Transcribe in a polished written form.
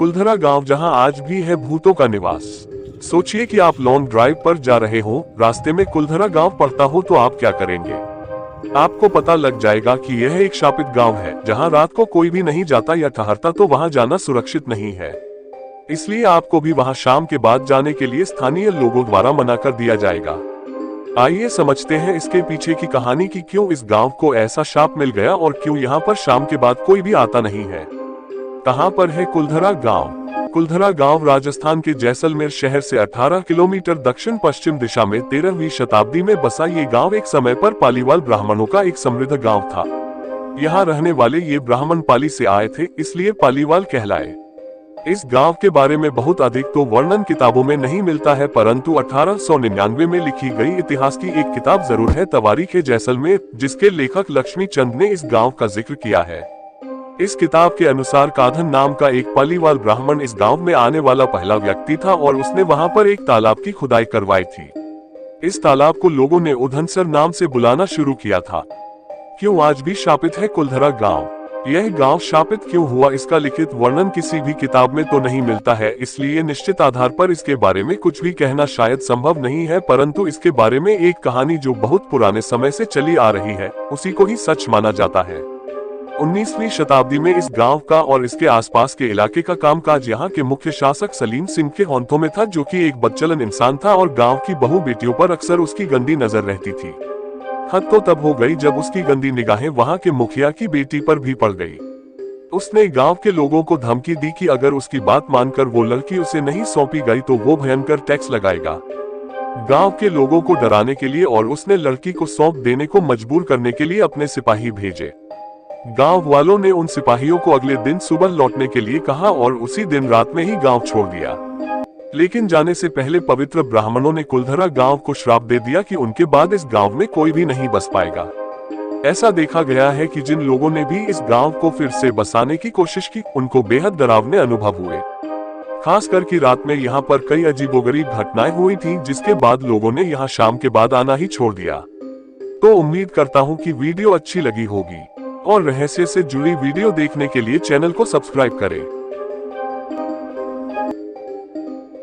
कुलधरा गांव जहां आज भी है भूतों का निवास। सोचिए कि आप लॉन्ग ड्राइव पर जा रहे हो, रास्ते में कुलधरा गांव पड़ता हो तो आप क्या करेंगे? आपको पता लग जाएगा कि यह एक शापित गांव है, जहां रात को कोई भी नहीं जाता या ठहरता, तो वहां जाना सुरक्षित नहीं है। इसलिए आपको भी वहां शाम के बाद जाने के लिए स्थानीय लोगों द्वारा मना कर दिया जाएगा। आइए समझते हैं इसके पीछे की कहानी कि क्यों इस गांव को ऐसा शाप मिल गया और क्यों यहाँ पर शाम के बाद कोई भी आता नहीं है। कहाँ पर है कुलधरा गांव? कुलधरा गांव राजस्थान के जैसलमेर शहर से 18 किलोमीटर दक्षिण पश्चिम दिशा में 13वीं शताब्दी में बसा ये गांव एक समय पर पालीवाल ब्राह्मणों का एक समृद्ध गांव था। यहाँ रहने वाले ये ब्राह्मण पाली से आए थे, इसलिए पालीवाल कहलाए। इस गांव के बारे में बहुत अधिक तो वर्णन किताबों में नहीं मिलता है, परंतु 1899 में लिखी गई इतिहास की एक किताब जरूर है, तवारीख जैसलमेर, जिसके लेखक लक्ष्मी चंद ने इस गांव का जिक्र किया है। इस किताब के अनुसार काधन नाम का एक पालीवाल ब्राह्मण इस गांव में आने वाला पहला व्यक्ति था और उसने वहां पर एक तालाब की खुदाई करवाई थी। इस तालाब को लोगों ने उधनसर नाम से बुलाना शुरू किया था। क्यों आज भी शापित है कुलधरा गांव? यह गांव शापित क्यों हुआ, इसका लिखित वर्णन किसी भी किताब में तो नहीं मिलता है, इसलिए निश्चित आधार पर इसके बारे में कुछ भी कहना शायद संभव नहीं है। परंतु इसके बारे में एक कहानी जो बहुत पुराने समय से चली आ रही है, उसी को ही सच माना जाता है। 19वीं शताब्दी में इस गांव का और इसके आसपास के इलाके का कामकाज यहाँ के मुख्य शासक सलीम सिंह के हाथों में था, जो कि एक बदचलन इंसान था और गांव की बहु बेटियों पर अक्सर उसकी गंदी नजर रहती थी। हद तो तब हो गई जब उसकी गंदी निगाहें वहां के मुखिया की बेटी पर भी पड़ गई। उसने गांव के लोगों को धमकी दी कि अगर उसकी बात मानकर वो लड़की उसे नहीं सौंपी गई तो वो भयंकर टैक्स लगाएगा। गांव के लोगों को डराने के लिए और उसने लड़की को सौंप देने को मजबूर करने के लिए अपने सिपाही भेजे। गांव वालों ने उन सिपाहियों को अगले दिन सुबह लौटने के लिए कहा और उसी दिन रात में ही गांव छोड़ दिया। लेकिन जाने से पहले पवित्र ब्राह्मणों ने कुलधरा गांव को श्राप दे दिया कि उनके बाद इस गांव में कोई भी नहीं बस पाएगा। ऐसा देखा गया है कि जिन लोगों ने भी इस गांव को फिर से बसाने की कोशिश की, उनको बेहद डरावने अनुभव हुए। खास करके रात में यहाँ पर कई अजीबोगरीब घटनाएं हुई थी, जिसके बाद लोगों ने यहाँ शाम के बाद आना ही छोड़ दिया। तो उम्मीद करता हूँ कि वीडियो अच्छी लगी होगी और रहस्य से जुड़ी वीडियो देखने के लिए चैनल को सब्सक्राइब करें।